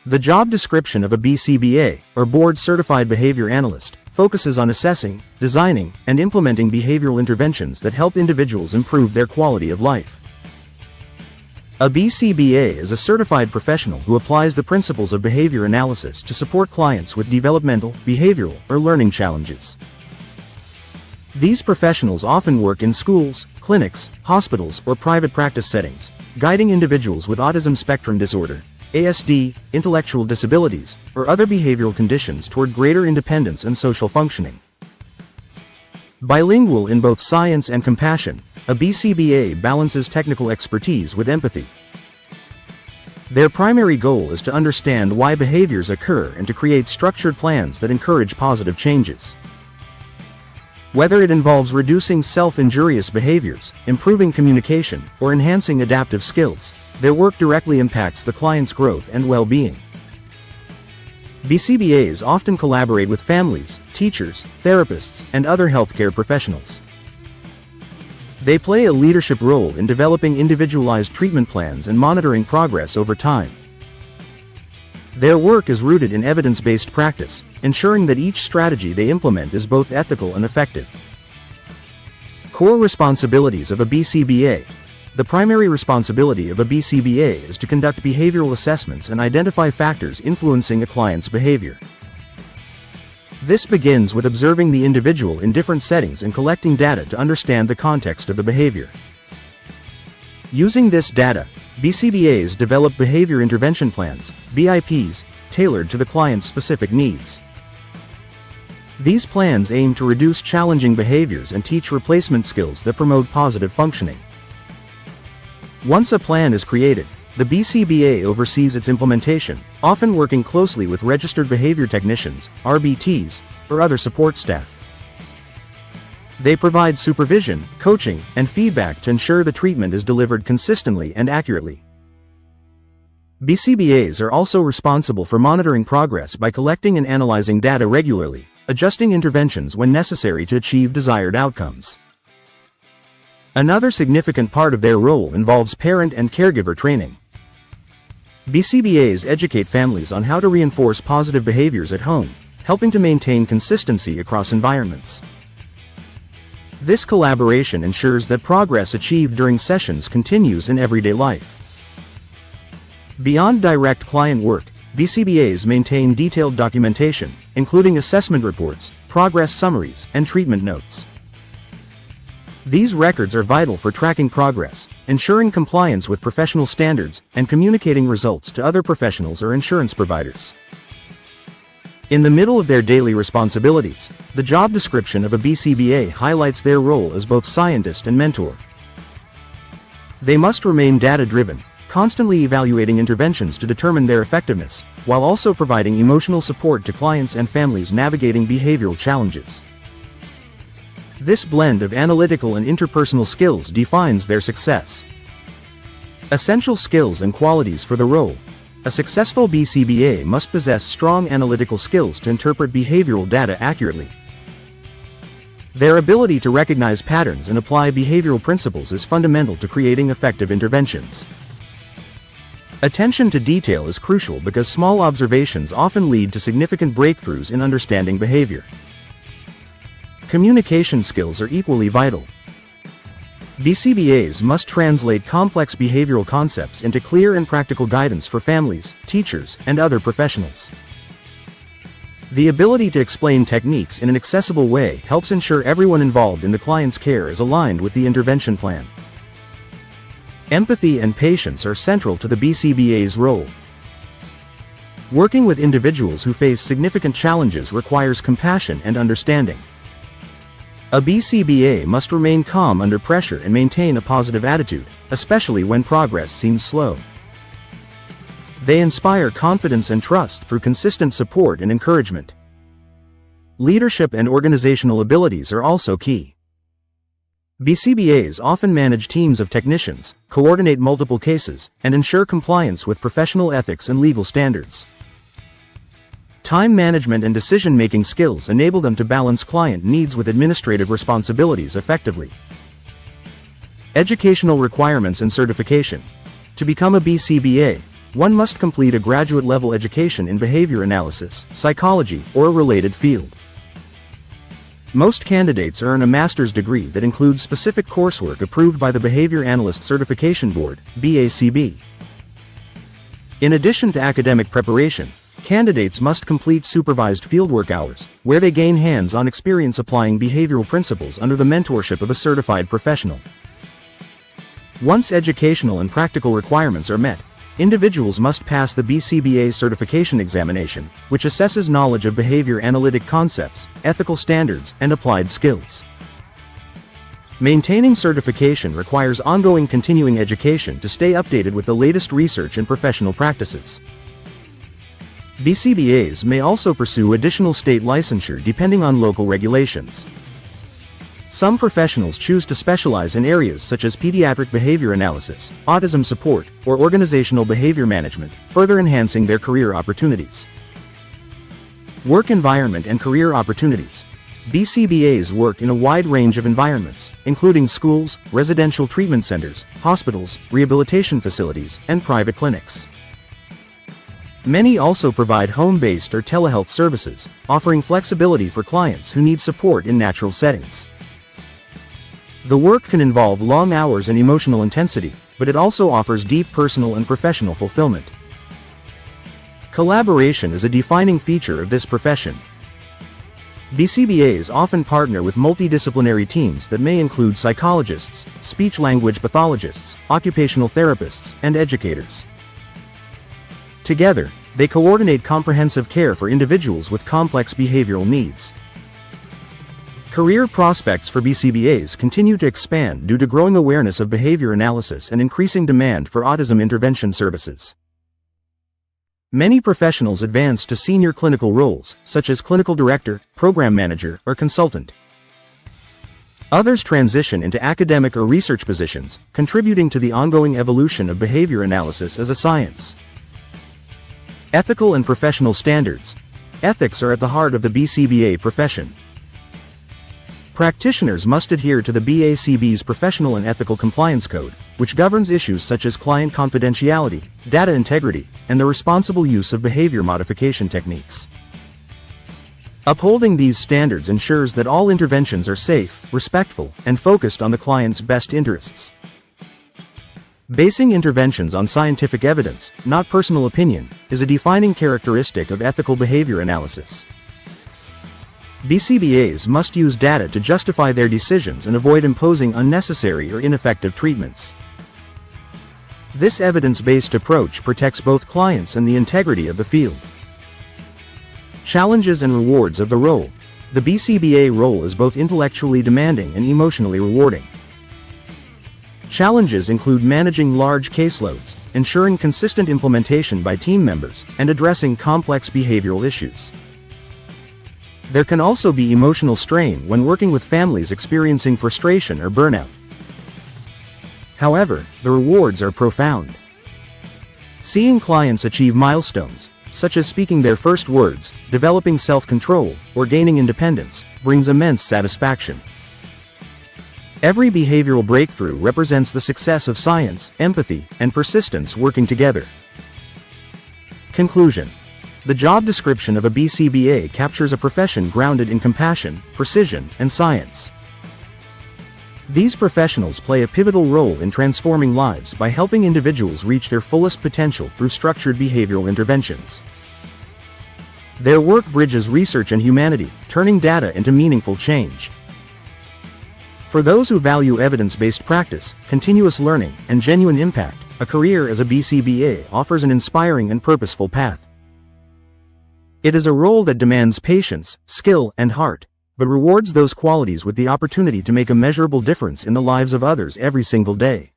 The job description of a BCBA, or Board Certified Behavior Analyst, focuses on assessing, designing, and implementing behavioral interventions that help individuals improve their quality of life. A BCBA is a certified professional who applies the principles of behavior analysis to support clients with developmental, behavioral, or learning challenges. These professionals often work in schools, clinics, hospitals, or private practice settings, guiding individuals with autism spectrum disorder, ASD, intellectual disabilities, or other behavioral conditions toward greater independence and social functioning. Bilingual in both science and compassion, a BCBA balances technical expertise with empathy. Their primary goal is to understand why behaviors occur and to create structured plans that encourage positive changes. Whether it involves reducing self-injurious behaviors, improving communication, or enhancing adaptive skills, their work directly impacts the client's growth and well-being. BCBAs often collaborate with families, teachers, therapists, and other healthcare professionals. They play a leadership role in developing individualized treatment plans and monitoring progress over time. Their work is rooted in evidence-based practice, ensuring that each strategy they implement is both ethical and effective. Core responsibilities of a BCBA. The primary responsibility of a BCBA is to conduct behavioral assessments and identify factors influencing a client's behavior. This begins with observing the individual in different settings and collecting data to understand the context of the behavior. Using this data, BCBAs develop behavior intervention plans, BIPs, tailored to the client's specific needs. These plans aim to reduce challenging behaviors and teach replacement skills that promote positive functioning. Once a plan is created, the BCBA oversees its implementation, often working closely with registered behavior technicians, RBTs, or other support staff. They provide supervision, coaching, and feedback to ensure the treatment is delivered consistently and accurately. BCBAs are also responsible for monitoring progress by collecting and analyzing data regularly, adjusting interventions when necessary to achieve desired outcomes. Another significant part of their role involves parent and caregiver training. BCBAs educate families on how to reinforce positive behaviors at home, helping to maintain consistency across environments. This collaboration ensures that progress achieved during sessions continues in everyday life. Beyond direct client work, BCBAs maintain detailed documentation, including assessment reports, progress summaries, and treatment notes. These records are vital for tracking progress, ensuring compliance with professional standards, and communicating results to other professionals or insurance providers. In the middle of their daily responsibilities, the job description of a BCBA highlights their role as both scientist and mentor. They must remain data-driven, constantly evaluating interventions to determine their effectiveness, while also providing emotional support to clients and families navigating behavioral challenges. This blend of analytical and interpersonal skills defines their success. Essential skills and qualities for the role. A successful BCBA must possess strong analytical skills to interpret behavioral data accurately. Their ability to recognize patterns and apply behavioral principles is fundamental to creating effective interventions. Attention to detail is crucial because small observations often lead to significant breakthroughs in understanding behavior. Communication skills are equally vital. BCBAs must translate complex behavioral concepts into clear and practical guidance for families, teachers, and other professionals. The ability to explain techniques in an accessible way helps ensure everyone involved in the client's care is aligned with the intervention plan. Empathy and patience are central to the BCBA's role. Working with individuals who face significant challenges requires compassion and understanding. A BCBA must remain calm under pressure and maintain a positive attitude, especially when progress seems slow. They inspire confidence and trust through consistent support and encouragement. Leadership and organizational abilities are also key. BCBAs often manage teams of technicians, coordinate multiple cases, and ensure compliance with professional ethics and legal standards. Time management and decision-making skills enable them to balance client needs with administrative responsibilities effectively. Educational requirements and certification. To become a BCBA, one must complete a graduate-level education in behavior analysis, psychology, or a related field. Most candidates earn a master's degree that includes specific coursework approved by the Behavior Analyst Certification Board, BCBA. In addition to academic preparation, candidates must complete supervised fieldwork hours, where they gain hands-on experience applying behavioral principles under the mentorship of a certified professional. Once educational and practical requirements are met, individuals must pass the BCBA certification examination, which assesses knowledge of behavior analytic concepts, ethical standards, and applied skills. Maintaining certification requires ongoing continuing education to stay updated with the latest research and professional practices. BCBAs may also pursue additional state licensure depending on local regulations. Some professionals choose to specialize in areas such as pediatric behavior analysis, autism support, or organizational behavior management, further enhancing their career opportunities. Work environment and career opportunities. BCBAs work in a wide range of environments, including schools, residential treatment centers, hospitals, rehabilitation facilities, and private clinics. Many also provide home-based or telehealth services, offering flexibility for clients who need support in natural settings. The work can involve long hours and emotional intensity, but it also offers deep personal and professional fulfillment. Collaboration is a defining feature of this profession. BCBAs often partner with multidisciplinary teams that may include psychologists, speech-language pathologists, occupational therapists, and educators. Together, they coordinate comprehensive care for individuals with complex behavioral needs. Career prospects for BCBAs continue to expand due to growing awareness of behavior analysis and increasing demand for autism intervention services. Many professionals advance to senior clinical roles, such as clinical director, program manager, or consultant. Others transition into academic or research positions, contributing to the ongoing evolution of behavior analysis as a science. Ethical and professional standards. Ethics are at the heart of the BCBA profession. Practitioners must adhere to the BACB's Professional and Ethical Compliance Code, which governs issues such as client confidentiality, data integrity, and the responsible use of behavior modification techniques. Upholding these standards ensures that all interventions are safe, respectful, and focused on the client's best interests. Basing interventions on scientific evidence, not personal opinion, is a defining characteristic of ethical behavior analysis. BCBAs must use data to justify their decisions and avoid imposing unnecessary or ineffective treatments. This evidence-based approach protects both clients and the integrity of the field. Challenges and rewards of the role. The BCBA role is both intellectually demanding and emotionally rewarding. Challenges include managing large caseloads, ensuring consistent implementation by team members, and addressing complex behavioral issues. There can also be emotional strain when working with families experiencing frustration or burnout. However, the rewards are profound. Seeing clients achieve milestones, such as speaking their first words, developing self-control, or gaining independence, brings immense satisfaction. Every behavioral breakthrough represents the success of science, empathy, and persistence working together. Conclusion. The job description of a BCBA captures a profession grounded in compassion, precision, and science. These professionals play a pivotal role in transforming lives by helping individuals reach their fullest potential through structured behavioral interventions. Their work bridges research and humanity, turning data into meaningful change. For those who value evidence-based practice, continuous learning, and genuine impact, a career as a BCBA offers an inspiring and purposeful path. It is a role that demands patience, skill, and heart, but rewards those qualities with the opportunity to make a measurable difference in the lives of others every single day.